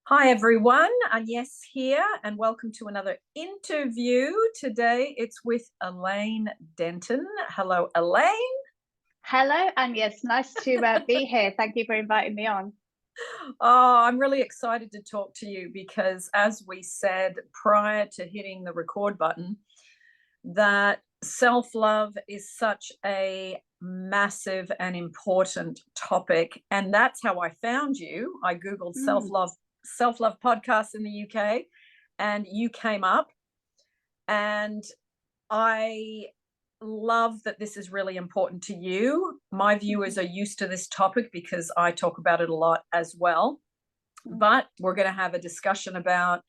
Hi everyone, Agnes here, and welcome to another interview. Today it's with Elaine Denton. Hello, Elaine. Hello, Agnes. Nice to be here. Thank you for inviting me on. Oh, I'm really excited to talk to you because, as we said prior to hitting the record button, that self-love is such a massive and important topic. And that's how I found you. I Googled self-love podcasts in the UK, and you came up. And I love that this is really important to you. My viewers are used to this topic because I talk about it a lot as well. But we're going to have a discussion about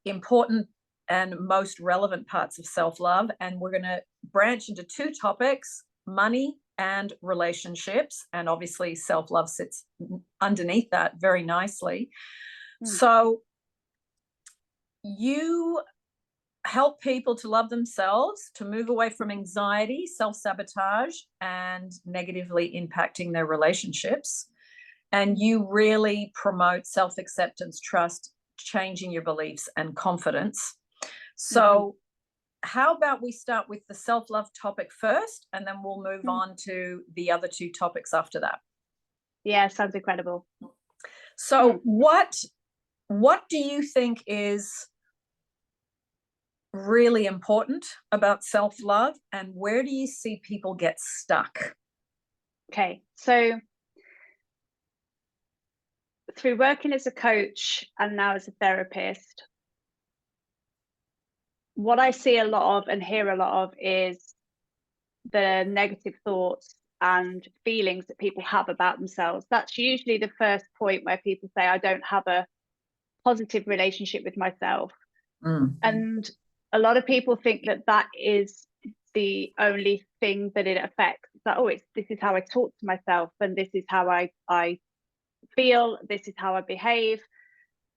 important and most relevant parts of self-love. And we're going to branch into two topics: money and relationships. And obviously, self-love sits underneath that very nicely. So you help people to love themselves, to move away from anxiety, self-sabotage, and negatively impacting their relationships. And you really promote self-acceptance, trust, changing your beliefs, and confidence. So how about we start with the self-love topic first, and then we'll move on to the other two topics after that. Yeah, sounds incredible. So what do you think is really important about self-love, and where do you see people get stuck? Okay, so through working as a coach and now as a therapist, what I see a lot of and hear a lot of is the negative thoughts and feelings that people have about themselves. That's usually the first point where people say, I don't have a positive relationship with myself. And a lot of people think that that is the only thing that it affects. It's like, oh, this is how I talk to myself, and this is how I feel, this is how I behave.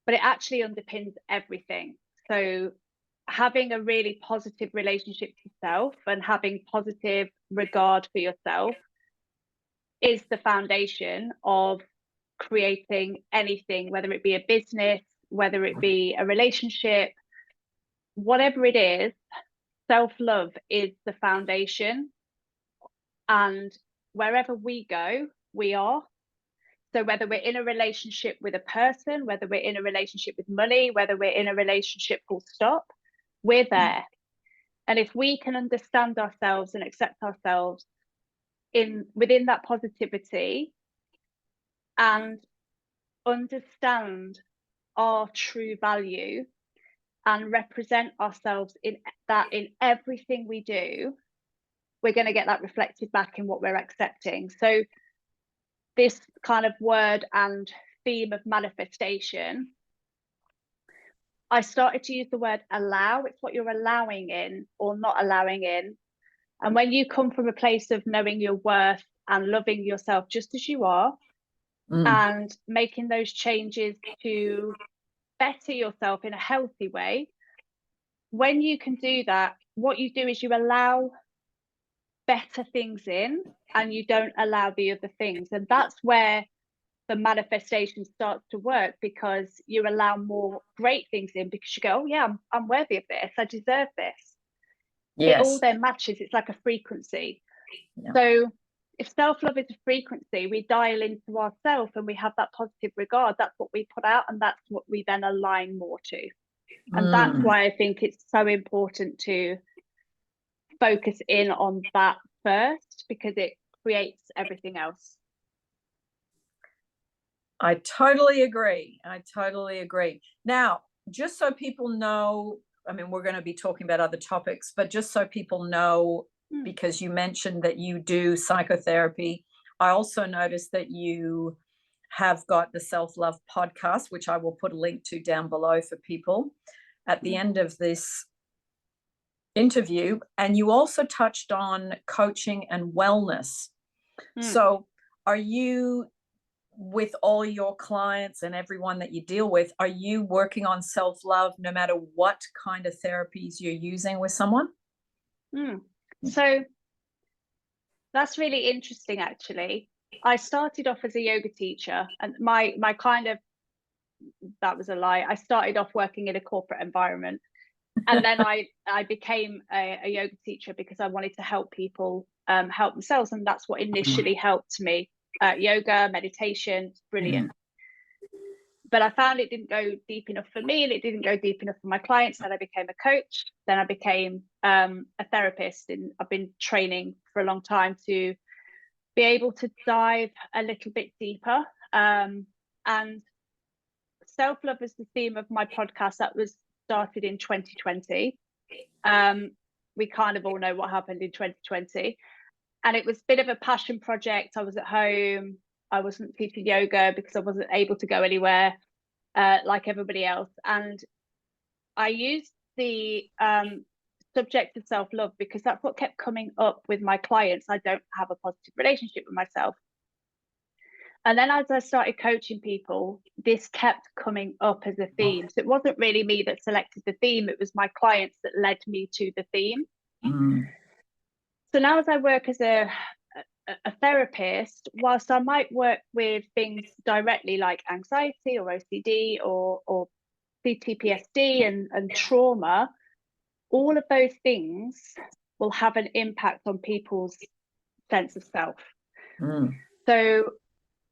But it actually underpins everything. So having a really positive relationship to yourself and having positive regard for yourself is the foundation of creating anything, whether it be a business, whether it be a relationship, whatever it is. Self-love is the foundation, and wherever we go, we are. So whether we're in a relationship with a person, whether we're in a relationship with money, whether we're in a relationship full stop, we're there. And if we can understand ourselves and accept ourselves within that positivity and understand our true value and represent ourselves in everything we do, we're going to get that reflected back in what we're accepting. So this kind of word and theme of manifestation, I started to use the word allow. It's what you're allowing in or not allowing in. And when you come from a place of knowing your worth and loving yourself just as you are, and making those changes to better yourself in a healthy way, when you can do that, what you do is you allow better things in and you don't allow the other things. And that's where the manifestation starts to work, because you allow more great things in, because you go, oh yeah, I'm worthy of this, I deserve this. It all then matches. It's like a frequency. So if self-love is a frequency, we dial into ourselves and we have that positive regard. That's what we put out, and that's what we then align more to. And that's why I think it's so important to focus in on that first, because it creates everything else. I totally agree. Now, just so people know, I mean, we're going to be talking about other topics, but just so people know, because you mentioned that you do psychotherapy, I also noticed that you have got the Self-Love podcast, which I will put a link to down below for people at the end of this interview. And you also touched on coaching and wellness. So are you, with all your clients and everyone that you deal with, are you working on self-love no matter what kind of therapies you're using with someone? So that's really interesting, actually. I started off as a yoga teacher, and my kind of that was a lie. I started off working in a corporate environment, and then I became a yoga teacher because I wanted to help people help themselves, and that's what initially helped me. Yoga, meditation, brilliant. But I found it didn't go deep enough for me, and it didn't go deep enough for my clients. Then I became a coach. Then I became a therapist, and I've been training for a long time to be able to dive a little bit deeper. And self-love is the theme of my podcast that was started in 2020. We kind of all know what happened in 2020. And it was a bit of a passion project. I was at home. I wasn't teaching yoga because I wasn't able to go anywhere like everybody else. And I used the subject of self-love because that's what kept coming up with my clients. I don't have a positive relationship with myself. And then as I started coaching people, this kept coming up as a theme. So it wasn't really me that selected the theme. It was my clients that led me to the theme. So now as I work as a therapist, whilst I might work with things directly like anxiety or OCD or PTSD and trauma, all of those things will have an impact on people's sense of self. So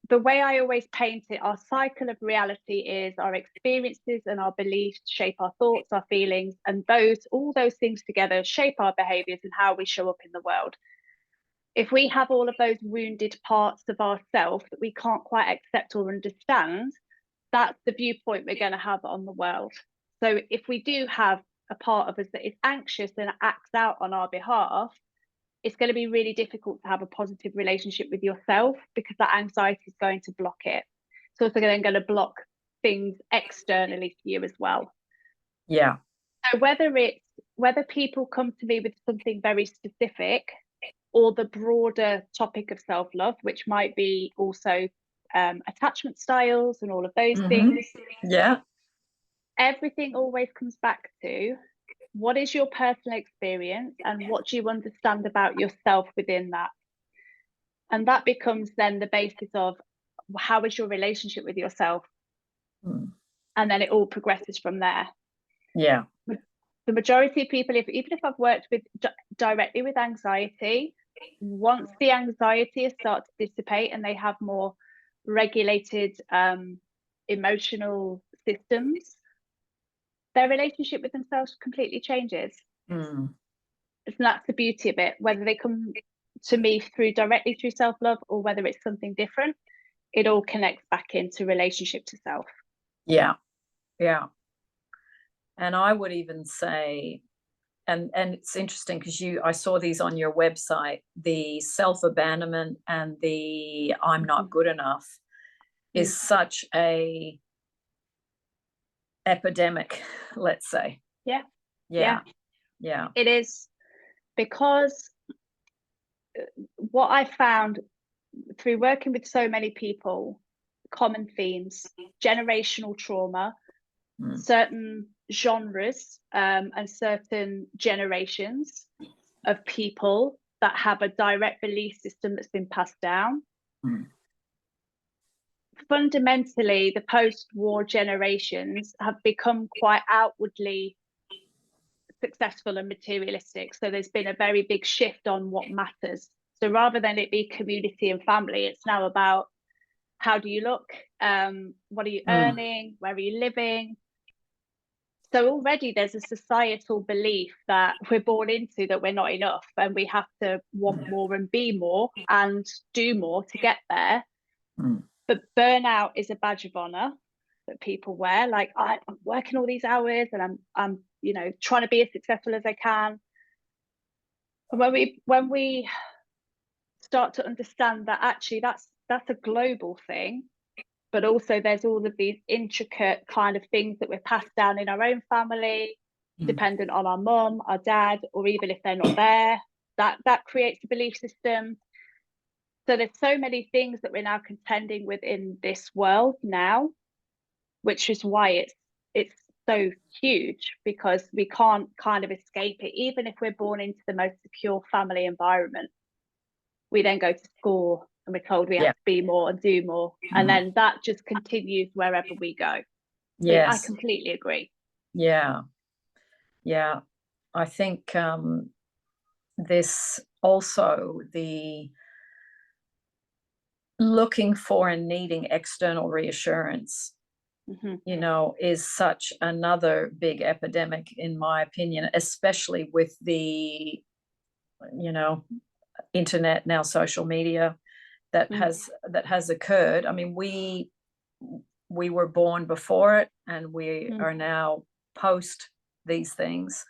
the way I always paint it, our cycle of reality is our experiences and our beliefs shape our thoughts, our feelings, and all those things together shape our behaviors and how we show up in the world. If we have all of those wounded parts of ourselves that we can't quite accept or understand, that's the viewpoint we're going to have on the world. So if we do have a part of us that is anxious and acts out on our behalf, it's going to be really difficult to have a positive relationship with yourself because that anxiety is going to block it. It's also then going to block things externally for you as well. Yeah. So whether people come to me with something very specific or the broader topic of self-love, which might be also attachment styles and all of those things. Yeah. Everything always comes back to what is your personal experience and what do you understand about yourself within that? And that becomes then the basis of how is your relationship with yourself? And then it all progresses from there. Yeah. The majority of people, even if I've worked with directly with anxiety, once the anxiety starts to dissipate and they have more regulated emotional systems, their relationship with themselves completely changes. And that's the beauty of it. Whether they come to me directly through self-love or whether it's something different, it all connects back into relationship to self. Yeah. And I would even say, and it's interesting because I saw these on your website, the self-abandonment and the I'm not good enough is such a epidemic, let's say. Yeah. It is, because what I found through working with so many people, common themes, generational trauma, certain genres and certain generations of people that have a direct belief system that's been passed down. Fundamentally, the post-war generations have become quite outwardly successful and materialistic. So there's been a very big shift on what matters. So rather than it be community and family, it's now about how do you look, what are you earning, where are you living. So already there's a societal belief that we're born into that we're not enough and we have to want more and be more and do more to get there. But burnout is a badge of honor that people wear. Like, I'm working all these hours and I'm trying to be as successful as I can. And when we start to understand that actually that's a global thing, but also there's all of these intricate kind of things that we're passed down in our own family, dependent on our mum, our dad, or even if they're not there, that creates a belief system. So there's so many things that we're now contending with in this world now, which is why it's so huge, because we can't kind of escape it. Even if we're born into the most secure family environment, we then go to school and we're told we have to be more and do more. And then that just continues wherever we go. So I Yes. completely agree. Yeah. Yeah. I think this also, the looking for and needing external reassurance, you know, is such another big epidemic, in my opinion, especially with the, you know, internet, now social media, that has occurred. I mean, we were born before it, and we are now post these things.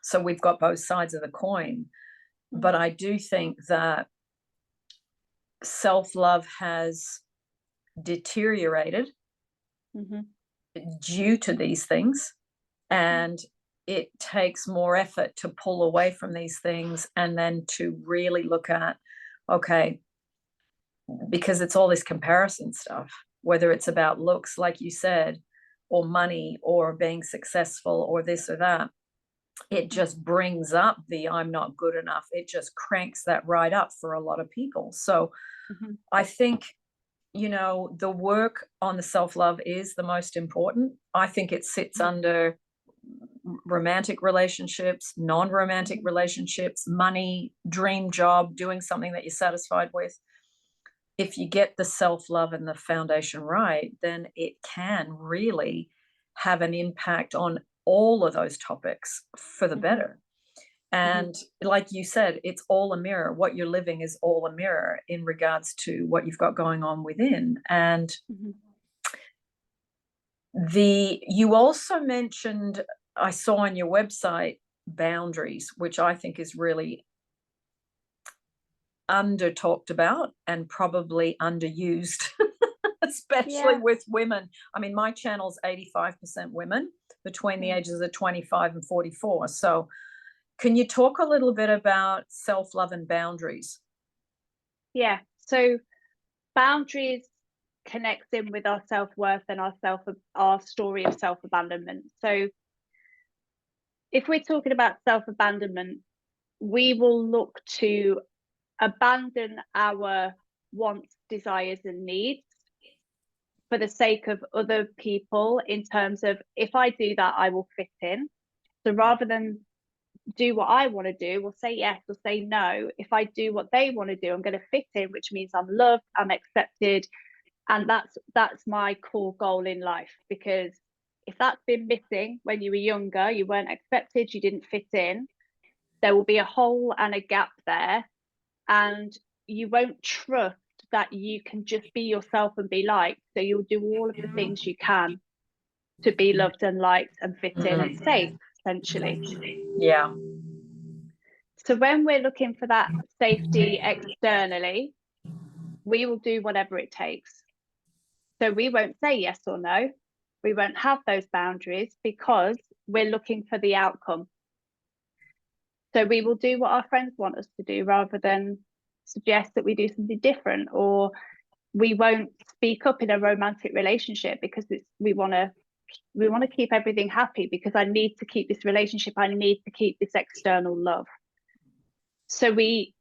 So we've got both sides of the coin. But I do think that self-love has deteriorated due to these things, and it takes more effort to pull away from these things and then to really look at, okay, because it's all this comparison stuff, whether it's about looks, like you said, or money, or being successful, or this or that. It just brings up the I'm not good enough. It just cranks that right up for a lot of people. So I think, you know, the work on the self-love is the most important. I think it sits under romantic relationships, non-romantic relationships, money, dream job, doing something that you're satisfied with. If you get the self-love and the foundation right, then it can really have an impact on all of those topics for the better. And like you said, it's all a mirror. What you're living is all a mirror in regards to what you've got going on within. And you also mentioned, I saw on your website, boundaries, which I think is really under talked about and probably underused, especially with women. I mean, my channel's 85% women between the ages of 25 and 44. So can you talk a little bit about self-love and boundaries? Yeah. So boundaries connects in with our self-worth and our story of self-abandonment. So if we're talking about self-abandonment, we will look to abandon our wants, desires, and needs for the sake of other people, in terms of, if I do that, I will fit in. So rather than do what I want to do, or say yes or say no, if I do what they want to do, I'm going to fit in, which means I'm loved, I'm accepted. And that's my core goal in life. Because if that's been missing when you were younger, you weren't accepted, you didn't fit in, there will be a hole and a gap there, and you won't trust that you can just be yourself and be liked. So you'll do all of the things you can to be loved and liked and fit in and safe, essentially. Yeah. So when we're looking for that safety externally, we will do whatever it takes. So we won't say yes or no. We won't have those boundaries because we're looking for the outcome. So we will do what our friends want us to do rather than suggest that we do something different. Or we won't speak up in a romantic relationship because we want to keep everything happy, because I need to keep this relationship. I need to keep this external love. So we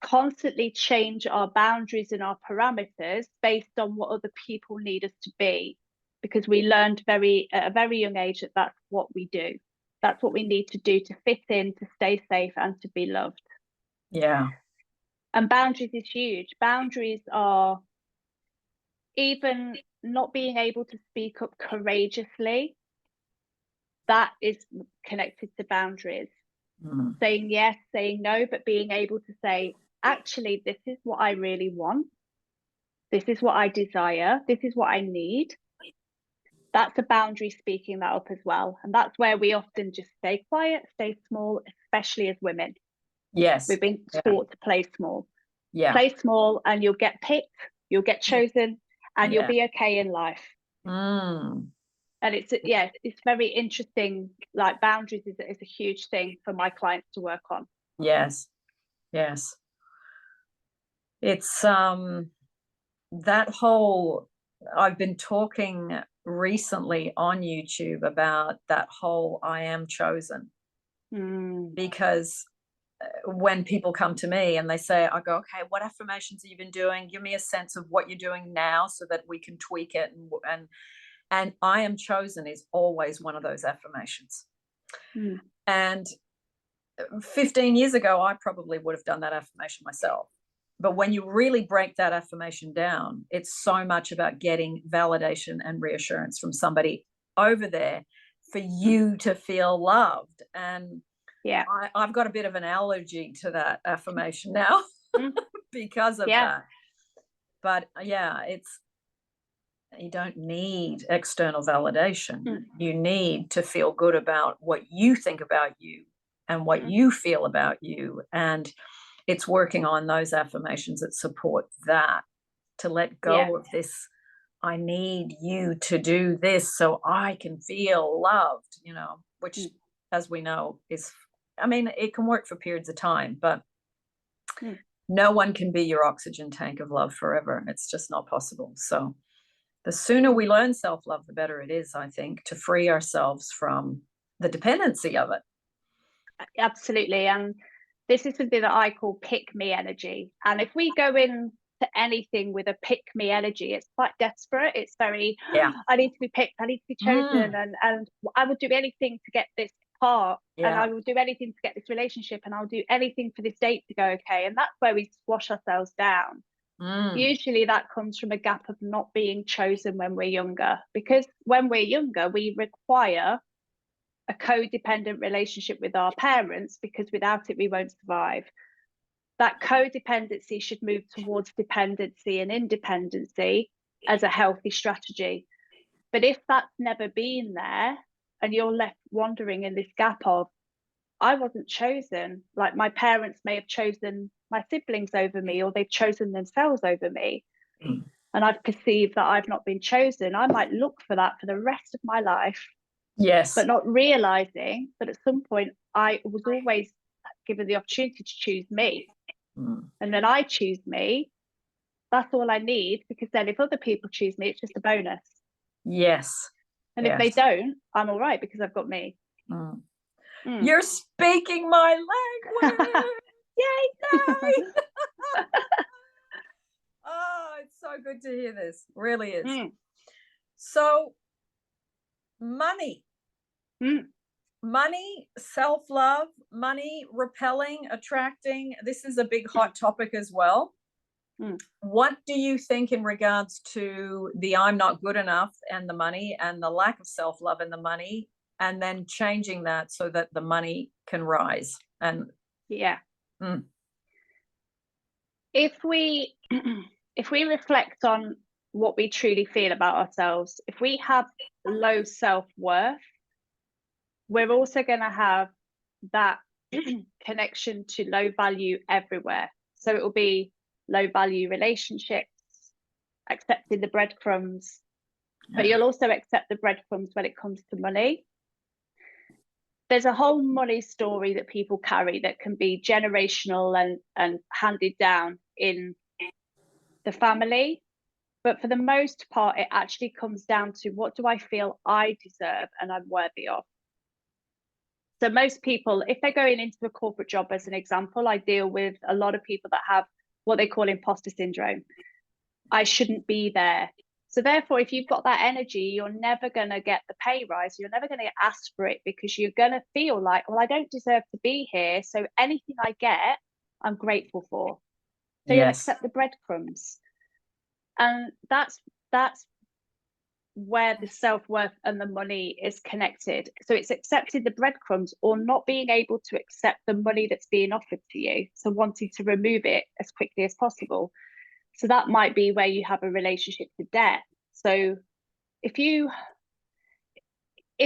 constantly change our boundaries and our parameters based on what other people need us to be, because we learned at a very young age that that's what we do. That's what we need to do to fit in, to stay safe, and to be loved. Yeah. And boundaries is huge. Boundaries are even not being able to speak up courageously. That is connected to boundaries. Saying yes, saying no, but being able to say, actually, this is what I really want. This is what I desire. This is what I need. That's a boundary, speaking that up as well. And that's where we often just stay quiet, stay small, especially as women. Yes. We've been taught to play small. Yeah. Play small and you'll get picked, you'll get chosen, and you'll be okay in life. And it's very interesting. Like, boundaries is a huge thing for my clients to work on. Yes. Yes. It's that whole, I've been talking recently on YouTube about that whole I am chosen. Because when people come to me and they say, I go, okay, what affirmations have you been doing? Give me a sense of what you're doing now so that we can tweak it. And I am chosen is always one of those affirmations. And 15 years ago, I probably would have done that affirmation myself. But when you really break that affirmation down, it's so much about getting validation and reassurance from somebody over there for you to feel loved. And yeah, I've got a bit of an allergy to that affirmation now because of that. But yeah, you don't need external validation. You need to feel good about what you think about you and what you feel about you. And it's working on those affirmations that support that, to let go of this, I need you to do this so I can feel loved, which, as we know, is, I mean, it can work for periods of time, but no one can be your oxygen tank of love forever. It's just not possible. So the sooner we learn self-love, the better it is, I think, to free ourselves from the dependency of it. Absolutely. And this is something that I call pick me energy. And if we go into anything with a pick me energy, it's quite desperate. It's very, I need to be picked, I need to be chosen, and I will do anything to get this part, and I will do anything to get this relationship, and I'll do anything for this date to go okay. And that's where we squash ourselves down. Usually that comes from a gap of not being chosen when we're younger, because when we're younger, we require a codependent relationship with our parents, because without it, we won't survive. That codependency should move towards dependency and independency as a healthy strategy. But if that's never been there, and you're left wandering in this gap of, I wasn't chosen, like my parents may have chosen my siblings over me, or they've chosen themselves over me, and I've perceived that I've not been chosen, I might look for that for the rest of my life. Yes. But not realizing that at some point I was always given the opportunity to choose me. And then I choose me. That's all I need, because then if other people choose me, it's just a bonus. Yes. And if they don't, I'm all right, because I've got me. You're speaking my language. Yay! Oh, it's so good to hear this. Really is. So, money. Money, self-love, money, repelling, attracting. This is a big hot topic as well. What do you think in regards to the I'm not good enough and the money, and the lack of self-love and the money, and then changing that so that the money can rise? And if we reflect on what we truly feel about ourselves, if we have low self-worth, we're also going to have that connection to low value everywhere. So it will be low value relationships, accepting the breadcrumbs, but you'll also accept the breadcrumbs when it comes to money. There's a whole money story that people carry that can be generational and handed down in the family. But for the most part, it actually comes down to, what do I feel I deserve and I'm worthy of? So most people, if they're going into a corporate job, as an example, I deal with a lot of people that have what they call imposter syndrome. I shouldn't be there. So therefore, if you've got that energy, you're never going to get the pay rise. You're never going to ask for it, because you're going to feel like, well, I don't deserve to be here. So anything I get, I'm grateful for. So you'll accept the breadcrumbs. And that's where the self-worth and the money is connected. So it's accepting the breadcrumbs, or not being able to accept the money that's being offered to you. So wanting to remove it as quickly as possible. So that might be where you have a relationship to debt. So if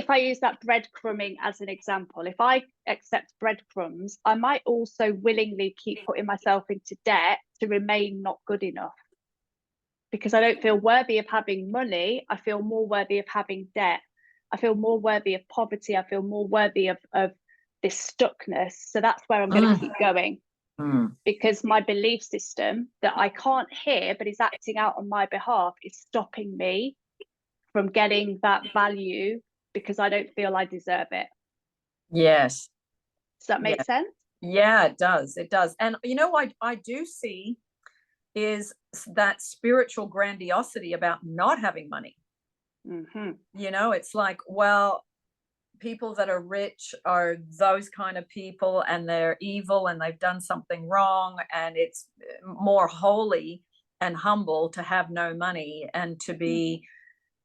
I use that breadcrumbing as an example, if I accept breadcrumbs, I might also willingly keep putting myself into debt to remain not good enough, because I don't feel worthy of having money. I feel more worthy of having debt. I feel more worthy of poverty. I feel more worthy of this stuckness. So that's where I'm going to keep going. Because my belief system that I can't hear but is acting out on my behalf is stopping me from getting that value, because I don't feel I deserve it. Yes. Does that make sense? Yeah, it does. It does. And what I do see is that spiritual grandiosity about not having money. You know, it's like, well, people that are rich are those kind of people, and they're evil and they've done something wrong, and it's more holy and humble to have no money and to be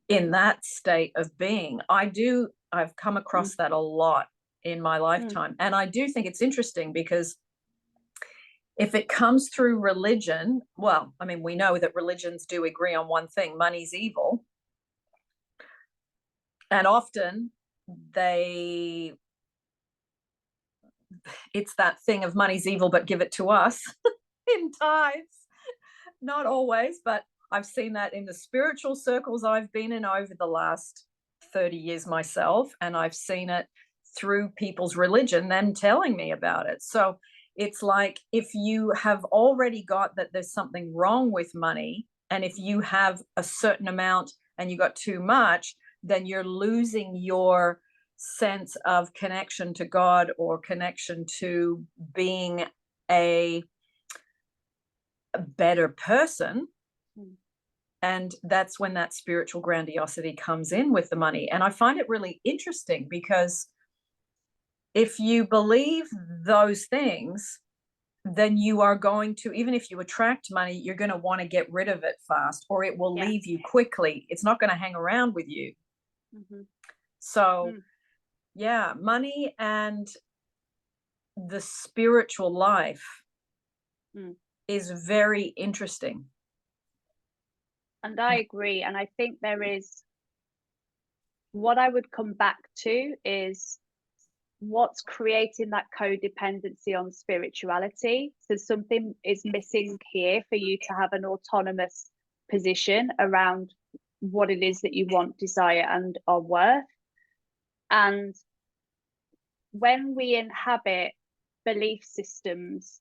in that state of being. I've come across that a lot in my lifetime, and I do think it's interesting because if it comes through religion, well, I mean, we know that religions do agree on one thing: money's evil. And often they it's that thing of money's evil, but give it to us in tithes. Not always, but I've seen that in the spiritual circles I've been in over the last 30 years myself, and I've seen it through people's religion, them telling me about it. So it's like, if you have already got that there's something wrong with money, and if you have a certain amount and you got too much, then you're losing your sense of connection to God, or connection to being a better person. And that's when that spiritual grandiosity comes in with the money. And I find it really interesting, because if you believe those things, then you are going to, even if you attract money, you're going to want to get rid of it fast, or it will leave you quickly. It's not going to hang around with you. So yeah, money and the spiritual life is very interesting. And I agree. And I think there is, what I would come back to is what's creating that codependency on spirituality. So something is missing here for you to have an autonomous position around what it is that you want, desire, and are worth. And when we inhabit belief systems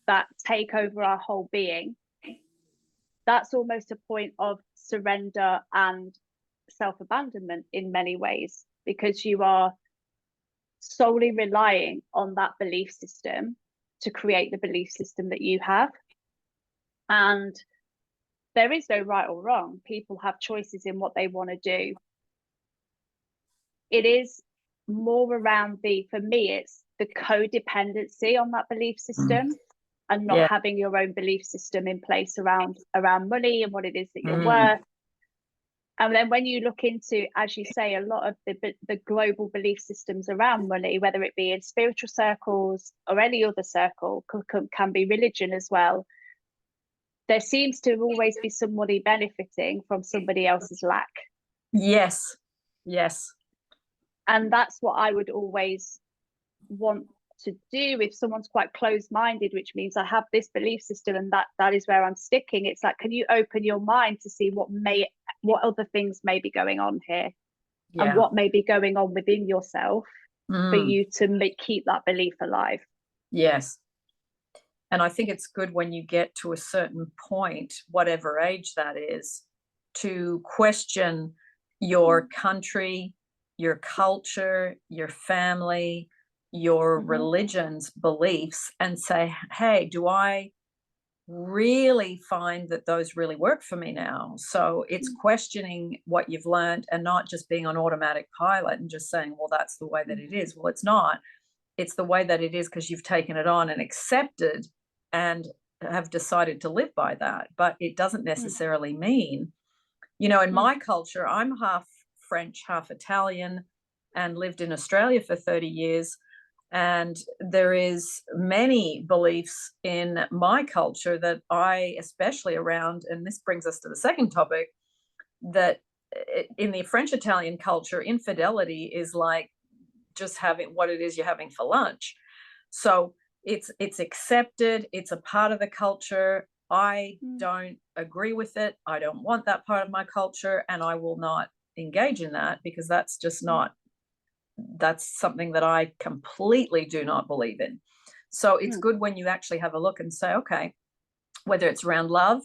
that take over our whole being, that's almost a point of surrender and self-abandonment in many ways, because you are solely relying on that belief system to create the belief system that you have. And there is no right or wrong. People have choices in what they want to do. It is more around for me, it's the codependency on that belief system, and not having your own belief system in place around money and what it is that you're worth. And then when you look into, as you say, a lot of the global belief systems around money, whether it be in spiritual circles or any other circle, can be religion as well, there seems to always be somebody benefiting from somebody else's lack. Yes. And that's what I would always want to do if someone's quite closed-minded, which means I have this belief system and that is where I'm sticking. It's like, can you open your mind to see what other things may be going on here, and what may be going on within yourself for you to keep that belief alive? Yes. And I think it's good when you get to a certain point, whatever age that is, to question your country, your culture, your family, your religion's beliefs, and say, hey, do I really find that those really work for me now? So it's questioning what you've learned, and not just being on automatic pilot and just saying, well, that's the way that it is. Well, it's not. It's the way that it is because you've taken it on and accepted and have decided to live by that. But it doesn't necessarily mean, in my culture, I'm half French, half Italian, and lived in Australia for 30 years. And there is many beliefs in my culture that I, especially around, and this brings us to the second topic, that in the French Italian culture, infidelity is like just having what it is you're having for lunch. So it's accepted, it's a part of the culture. I don't agree with it. I don't want that part of my culture, and I will not engage in that, because that's just not, that's something that I completely do not believe in. So it's good when you actually have a look and say, okay, whether it's around love,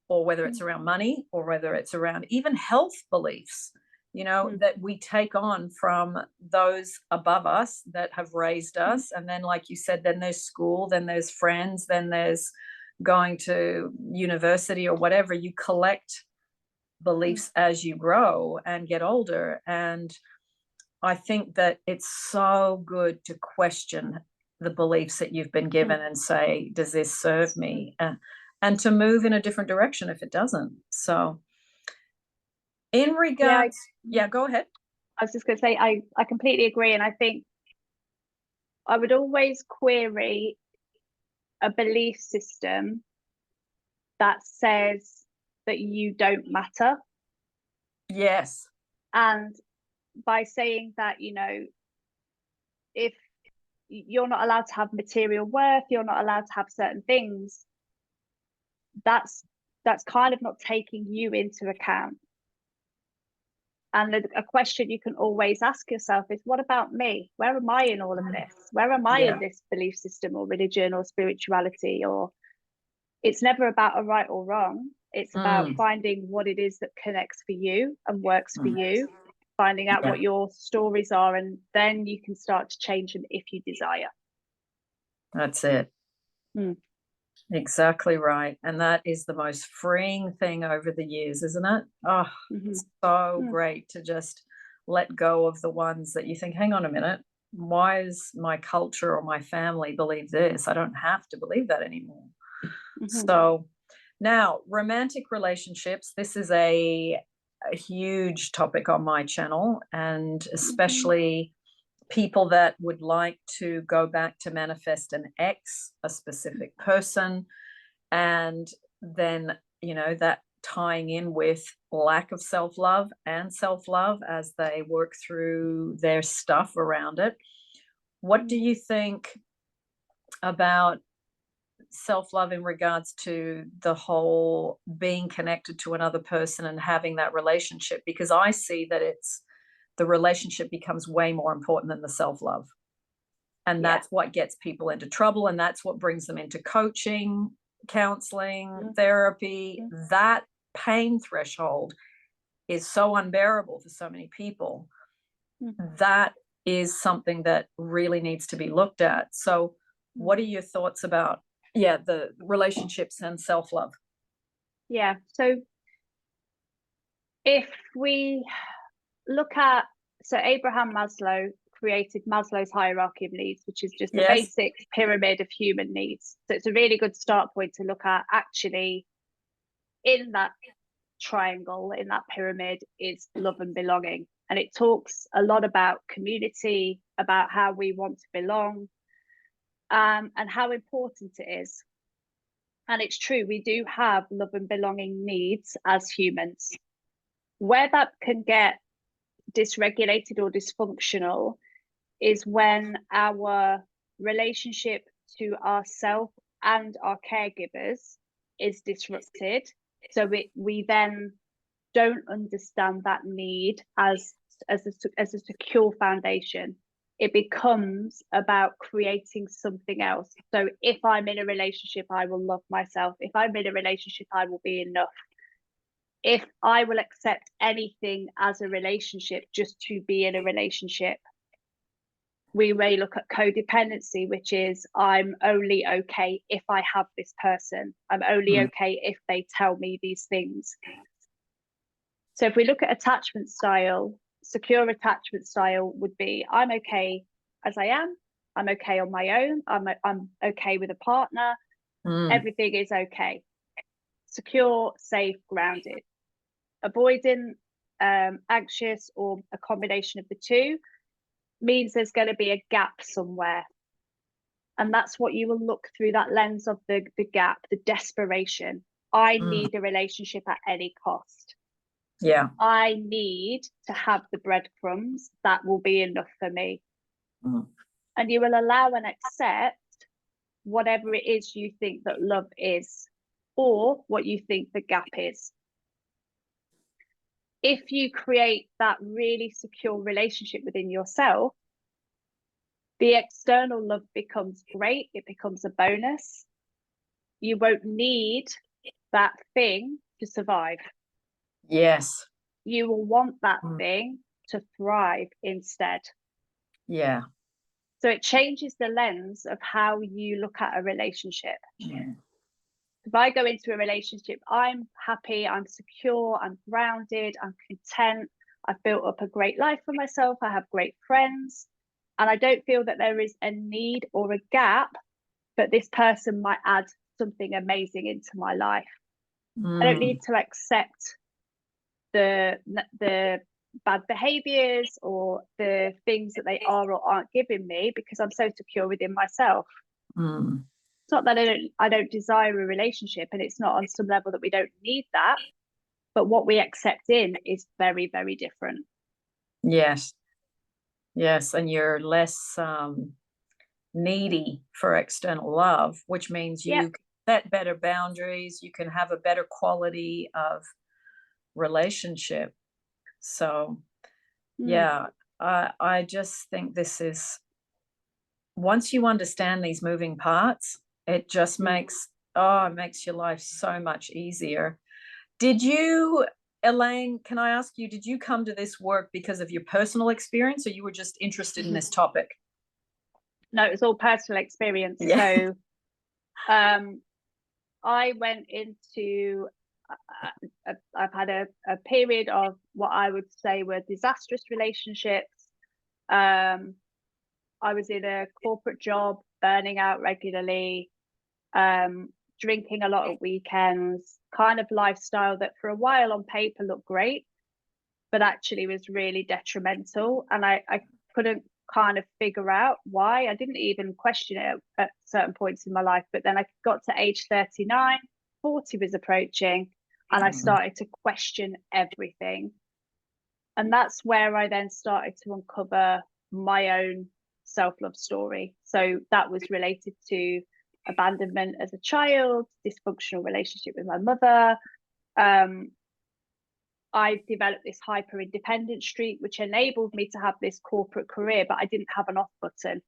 or whether it's around money, or whether it's around even health beliefs, that we take on from those above us that have raised us. And then, like you said, then there's school, then there's friends, then there's going to university or whatever. You collect beliefs as you grow and get older. And I think that it's so good to question the beliefs that you've been given and say, does this serve me? And to move in a different direction if it doesn't. So in regards, go ahead. I was just going to say, I completely agree. And I think I would always query a belief system that says that you don't matter. Yes. And by saying that, you know, if you're not allowed to have material worth, you're not allowed to have certain things, that's kind of not taking you into account. And a question you can always ask yourself is, what about me? Where am I in all of this? Where am I in this belief system or religion or spirituality? Or it's never about a right or wrong. It's about finding what it is that connects for you and works for you, finding out what your stories are, and then you can start to change them if you desire. That's it. Exactly right. And that is the most freeing thing over the years, isn't it? Oh, it's so great to just let go of the ones that you think, hang on a minute, why is my culture or my family believe this? I don't have to believe that anymore. So now, romantic relationships, this is a huge topic on my channel, and especially people that would like to go back to manifest an ex, a specific person, and then, you know, that tying in with lack of self-love and self-love as they work through their stuff around it. What do you think about self-love in regards to the whole being connected to another person and having that relationship? Because I see that the relationship becomes way more important than the self-love. And that's what gets people into trouble. And that's what brings them into coaching, counseling, therapy. That pain threshold is so unbearable for so many people. That is something that really needs to be looked at. So what are your thoughts about, the relationships and self-love? So if we look at, so Abraham Maslow created Maslow's hierarchy of needs, which is just the basic pyramid of human needs. So it's a really good start point to look at. Actually, in that triangle, in that pyramid, is love and belonging. And it talks a lot about community, about how we want to belong, and how important it is. And it's true, we do have love and belonging needs as humans. Where that can get dysregulated or dysfunctional is when our relationship to ourselves and our caregivers is disrupted. So we then don't understand that need as a secure foundation. It becomes about creating something else. So if I'm in a relationship, I will love myself. If I'm in a relationship, I will be enough. If I will accept anything as a relationship just to be in a relationship, we may look at codependency, which is I'm only okay if I have this person. I'm only okay if they tell me these things. So if we look at attachment style, secure attachment style would be I'm okay as I am. I'm okay on my own. I'm okay with a partner. Everything is okay. Secure, safe, grounded. Avoidant, anxious, or a combination of the two means there's going to be a gap somewhere. And that's what you will look through, that lens of the gap, the desperation. I need a relationship at any cost. I need to have the breadcrumbs. That will be enough for me. And you will allow and accept whatever it is you think that love is, or what you think the gap is. If you create that really secure relationship within yourself, the external love becomes great. It becomes a bonus. You won't need that thing to survive. Yes. You will want that thing to thrive instead. Yeah. So it changes the lens of how you look at a relationship. If I go into a relationship, I'm happy, I'm secure, I'm grounded, I'm content, I've built up a great life for myself, I have great friends, and I don't feel that there is a need or a gap, but this person might add something amazing into my life. I don't need to accept the bad behaviors or the things that they are or aren't giving me, because I'm so secure within myself. It's not that I don't desire a relationship, and it's not on some level that we don't need that, but what we accept in is very, very different. Yes. Yes. And you're less needy for external love, which means you can set better boundaries, you can have a better quality of relationship. So yeah, I just think this is, once you understand these moving parts, it just makes it makes your life so much easier. Did you, Elaine, can I ask you, did you come to this work because of your personal experience, or you were just interested in this topic? No, it was all personal experience. So I went into I've had a period of what I would say were disastrous relationships. I was in a corporate job, burning out regularly, drinking a lot at weekends, kind of lifestyle that for a while on paper looked great, but actually was really detrimental. And I couldn't kind of figure out why. I didn't even question it at certain points in my life. But then I got to age 39, 40 was approaching, and I started to question everything. And that's where I then started to uncover my own self-love story. So that was related to abandonment as a child, dysfunctional relationship with my mother. I developed this hyper independent streak, which enabled me to have this corporate career, but I didn't have an off button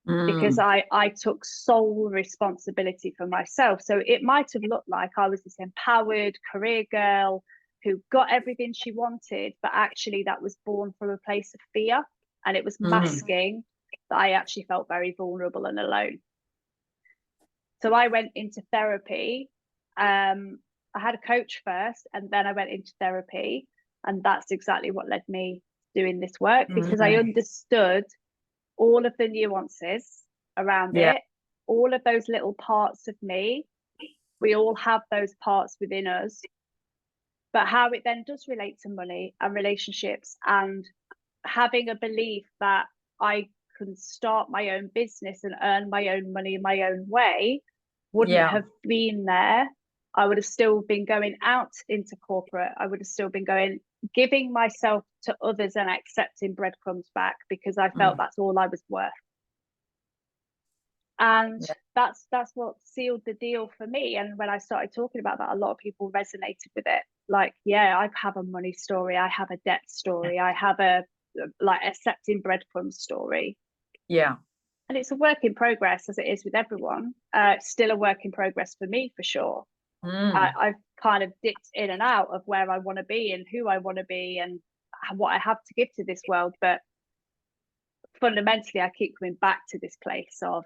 because I took sole responsibility for myself. So it might have looked like I was this empowered career girl who got everything she wanted, but actually that was born from a place of fear, and it was masking that I actually felt very vulnerable and alone. So I went into therapy. I had a coach first, and then I went into therapy, and that's exactly what led me doing this work, because I understood all of the nuances around it, all of those little parts of me. We all have those parts within us, but how it then does relate to money and relationships, and having a belief that I can start my own business and earn my own money in my own way wouldn't have been there. I would have still been going out into corporate. I would have still been giving myself to others and accepting breadcrumbs back, because I felt that's all I was worth. And that's what sealed the deal for me. And when I started talking about that, a lot of people resonated with it. Like, yeah, I have a money story, I have a debt story, I have a accepting breadcrumbs story. Yeah. And it's a work in progress, as it is with everyone. Still a work in progress for me, for sure. I've kind of dipped in and out of where I want to be and who I want to be and what I have to give to this world. But fundamentally, I keep coming back to this place of,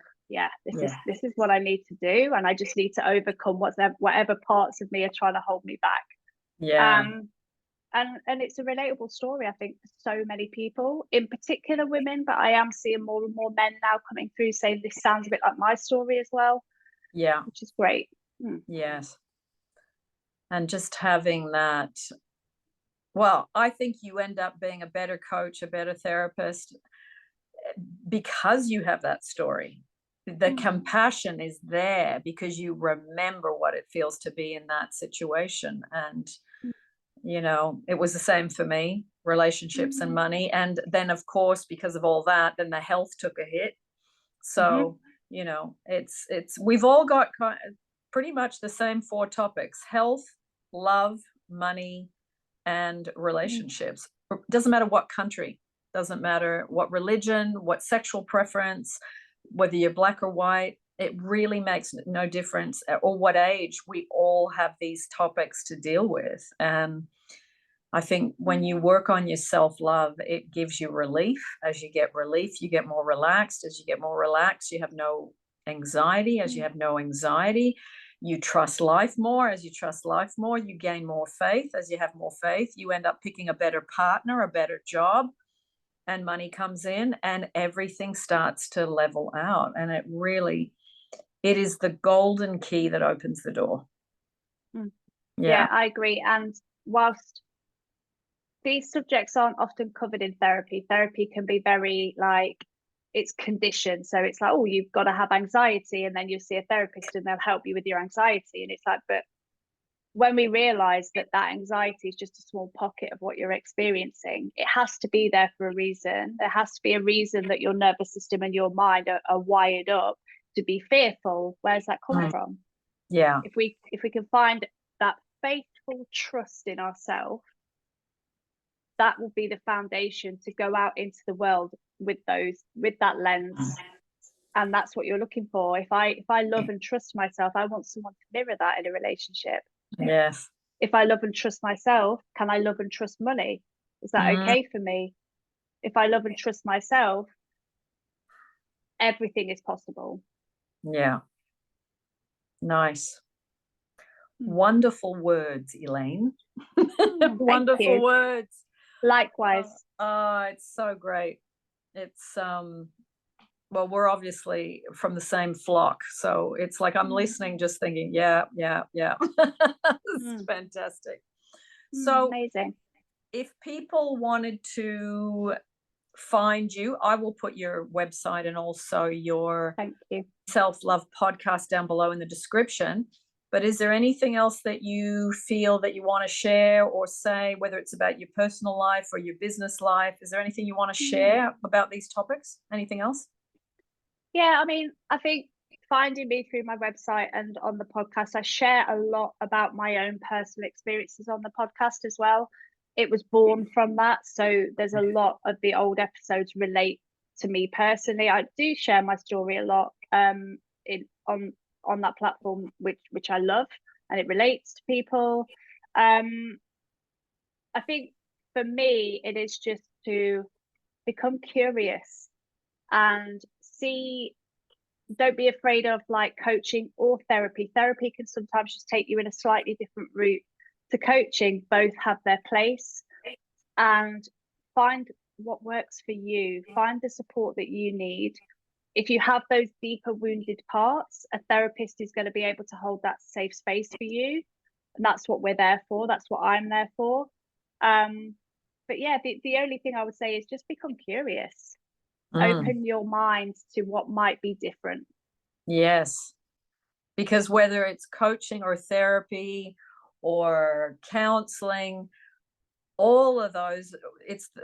this is what I need to do. And I just need to overcome whatever parts of me are trying to hold me back. And it's a relatable story, I think, for so many people, in particular women, but I am seeing more and more men now coming through saying this sounds a bit like my story as well. Yeah. Which is great. Yes. And just having that, well, I think you end up being a better coach, a better therapist, because you have that story. The compassion is there because you remember what it feels to be in that situation. And you know, it was the same for me, relationships and money. And then, of course, because of all that, then the health took a hit. So, you know, it's we've all got pretty much the same 4 topics: health, love, money, and relationships. Doesn't matter what country, doesn't matter what religion, what sexual preference, whether you're black or white. It really makes no difference, or what age. We all have these topics to deal with. And I think when you work on your self-love, it gives you relief. As you get relief, you get more relaxed. As you get more relaxed, you have no anxiety. As you have no anxiety, You trust life more. As you trust life more, you gain more faith. As you have more faith, you end up picking a better partner, a better job, and money comes in, and everything starts to level out. And it is the golden key that opens the door. Yeah, I agree. And whilst these subjects aren't often covered in therapy, therapy can be very like, it's conditioned. So it's like, oh, you've got to have anxiety, and then you'll see a therapist and they'll help you with your anxiety. And it's like, but when we realize that that anxiety is just a small pocket of what you're experiencing, it has to be there for a reason. There has to be a reason that your nervous system and your mind are wired up to be fearful. Where's that come from? Yeah. If we can find that faithful trust in ourselves, that will be the foundation to go out into the world with that lens. And that's what you're looking for. If I love and trust myself, I want someone to mirror that in a relationship. Yes. If I love and trust myself, can I love and trust money? Is that okay for me? If I love and trust myself, everything is possible. Yeah. Nice. Wonderful words, Elaine. Wonderful words. Likewise. It's so great. It's well, we're obviously from the same flock, so it's like I'm listening, just thinking, yeah. It's fantastic. So amazing. If people wanted to find you, I will put your website and also your self-love podcast down below in the description. But is there anything else that you feel that you want to share or say, whether it's about your personal life or your business life? Is there anything you want to share about these topics? Anything else? Yeah, I mean, I think finding me through my website and on the podcast, I share a lot about my own personal experiences on the podcast as well. It was born from that. So there's a lot of the old episodes relate to me personally. I do share my story a lot on that platform, which I love, and it relates to people. I think for me, it is just to become curious and see. Don't be afraid of like coaching or therapy. Therapy can sometimes just take you in a slightly different route to coaching. Both have their place, and find what works for you. Find the support that you need. If you have those deeper wounded parts, a therapist is going to be able to hold that safe space for you. And that's what we're there for. That's what I'm there for. But yeah, the only thing I would say is just become curious. Open your mind to what might be different. Yes. Because whether it's coaching or therapy or counseling, all of those,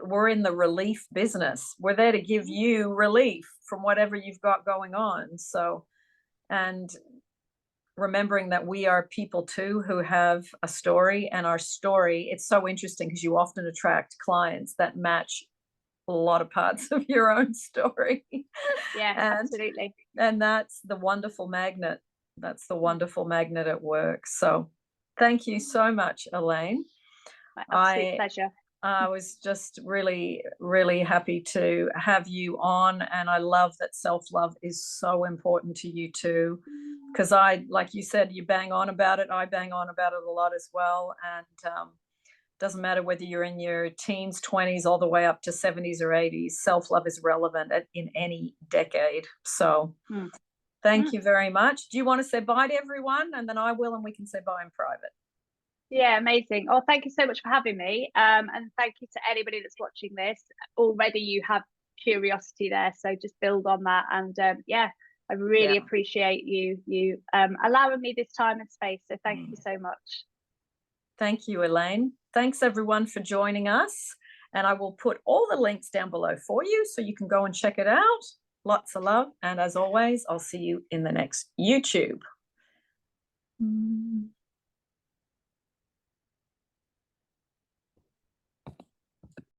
we're in the relief business. We're there to give you relief from whatever you've got going on. So, and remembering that we are people too who have a story, and our story, it's so interesting because you often attract clients that match a lot of parts of your own story. Yeah, absolutely. And that's the wonderful magnet. That's the wonderful magnet at work. So thank you so much, Elaine. My absolute pleasure. I was just really, really happy to have you on. And I love that self-love is so important to you too. Because like you said, you bang on about it. I bang on about it a lot as well. And doesn't matter whether you're in your teens, 20s, all the way up to 70s or 80s. Self-love is relevant in any decade. So thank you very much. Do you want to say bye to everyone? And then I will, and we can say bye in private. Yeah, amazing. Oh, thank you so much for having me. And thank you to anybody that's watching this. Already you have curiosity there, so just build on that. And yeah, I really appreciate you allowing me this time and space. So thank you so much. Thank you, Elaine. Thanks everyone for joining us. And I will put all the links down below for you so you can go and check it out. Lots of love. And as always, I'll see you in the next YouTube.